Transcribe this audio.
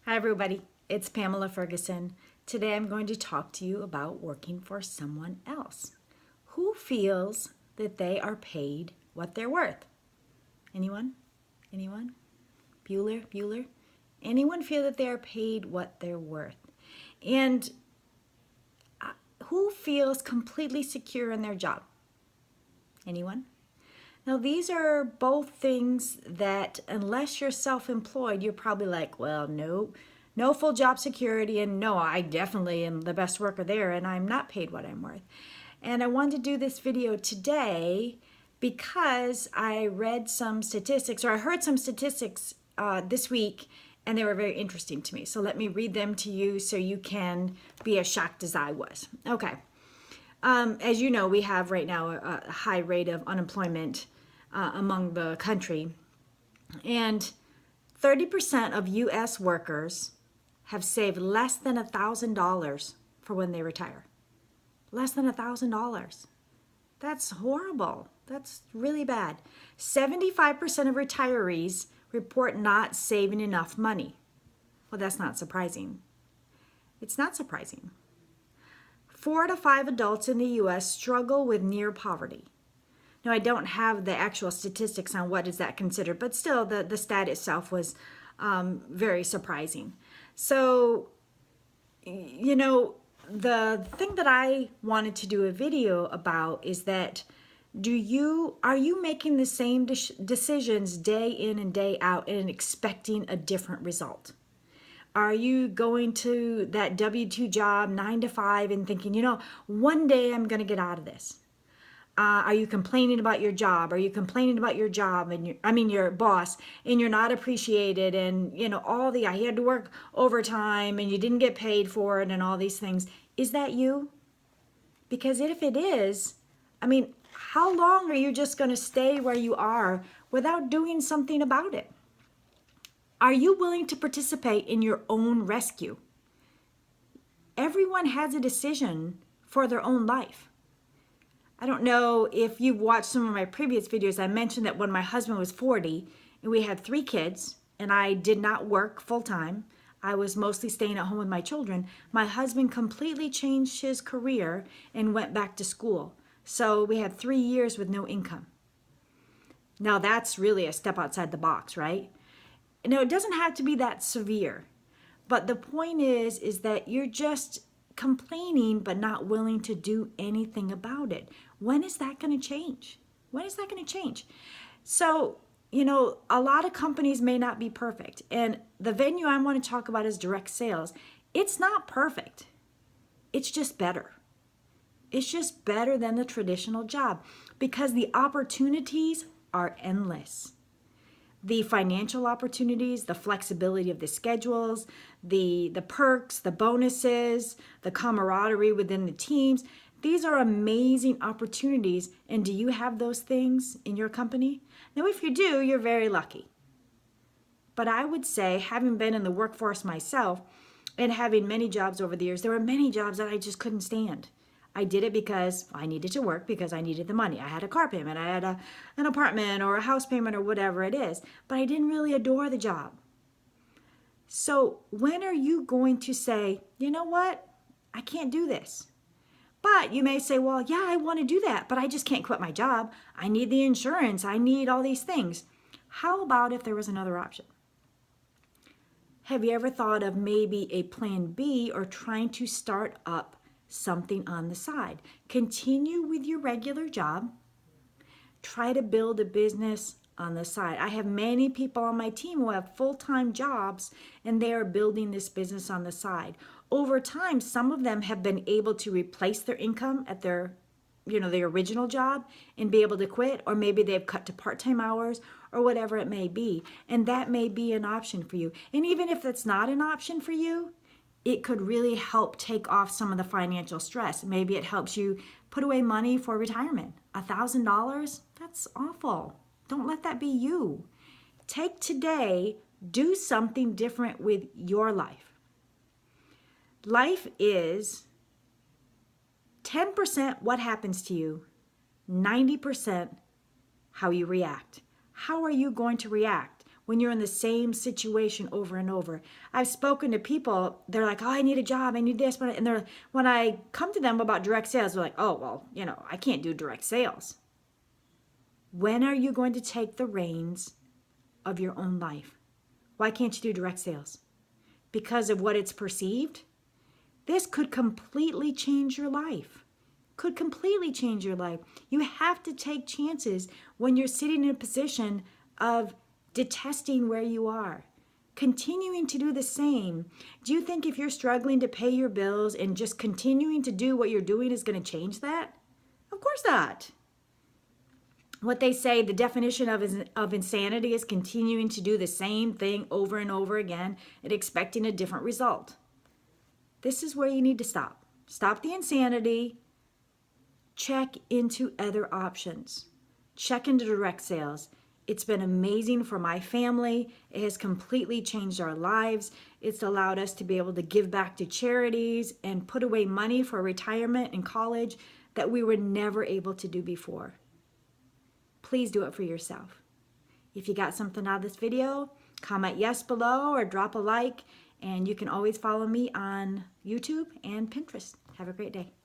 Hi everybody, it's Pamela Ferguson. Today I'm going to talk to you about working for someone else. Who feels that they are paid what they're worth? Anyone? Anyone? Bueller? Anyone feel that they are paid what they're worth? And who feels completely secure in their job? Anyone? Now, these are both things that, unless you're self-employed, you're probably like, well, no full job security, and no, I definitely am the best worker there, and I'm not paid what I'm worth. And I wanted to do this video today because I read some statistics, or I heard some statistics this week, and they were very interesting to me. So let me read them to you so you can be as shocked as I was. Okay. As you know, we have right now a high rate of unemployment among the country. And 30% of U.S. workers have saved less than $1,000 for when they retire. Less than $1,000. That's horrible. That's really bad. 75% of retirees report not saving enough money. Well, that's not surprising. It's not surprising. 4 to 5 adults in the U.S. struggle with near poverty. Now, I don't have the actual statistics on what is that considered, but still the stat itself was very surprising. So, you know, the thing that I wanted to do a video about is that are you making the same decisions day in and day out and expecting a different result? Are you going to that W-2 job 9 to 5 and thinking, one day I'm going to get out of this? Are you complaining about your job? Are you complaining about your job and your boss, and you're not appreciated, and I had to work overtime and you didn't get paid for it and all these things? Is that you? Because if it is, how long are you just going to stay where you are without doing something about it? Are you willing to participate in your own rescue? Everyone has a decision for their own life. I don't know if you've watched some of my previous videos. I mentioned that when my husband was 40 and we had 3 kids and I did not work full time, I was mostly staying at home with my children. My husband completely changed his career and went back to school. So we had 3 years with no income. Now that's really a step outside the box, right? Now it doesn't have to be that severe, but the point is that you're just complaining but not willing to do anything about it. When is that going to change? When is that going to change? So, a lot of companies may not be perfect. And the venue I want to talk about is direct sales. It's not perfect. It's just better. It's just better than the traditional job because the opportunities are endless. The financial opportunities, the flexibility of the schedules, the perks, the bonuses, the camaraderie within the teams. These are amazing opportunities. And do you have those things in your company? Now, if you do, you're very lucky. But I would say, having been in the workforce myself and having many jobs over the years, there were many jobs that I just couldn't stand. I did it because I needed to work, because I needed the money. I had a car payment, I had an apartment or a house payment or whatever it is, but I didn't really adore the job. So when are you going to say, you know what, I can't do this? But you may say, well, yeah, I want to do that, but I just can't quit my job. I need the insurance. I need all these things. How about if there was another option? Have you ever thought of maybe a plan B or trying to start up something on the side? Continue with your regular job. Try to build a business on the side. I have many people on my team who have full-time jobs and they are building this business on the side. Over time, some of them have been able to replace their income at their original job and be able to quit, or maybe they've cut to part-time hours or whatever it may be. And that may be an option for you. And even if that's not an option for you, it could really help take off some of the financial stress. Maybe it helps you put away money for retirement. $1,000, that's awful. Don't let that be you. Take today, do something different with your life. Life is 10% what happens to you, 90% how you react. How are you going to react when you're in the same situation over and over. I've spoken to people, they're like, oh, I need a job, I need this, and when I come to them about direct sales, they're like, oh, well, I can't do direct sales. When are you going to take the reins of your own life? Why can't you do direct sales? Because of what it's perceived? This could completely change your life. Could completely change your life. You have to take chances when you're sitting in a position of detesting where you are. Continuing to do the same. Do you think if you're struggling to pay your bills and just continuing to do what you're doing is going to change that? Of course not. What they say, the definition of insanity is continuing to do the same thing over and over again and expecting a different result. This is where you need to stop. Stop the insanity. Check into other options. Check into direct sales. It's been amazing for my family. It has completely changed our lives. It's allowed us to be able to give back to charities and put away money for retirement and college that we were never able to do before. Please do it for yourself. If you got something out of this video, comment yes below or drop a like, and you can always follow me on YouTube and Pinterest. Have a great day.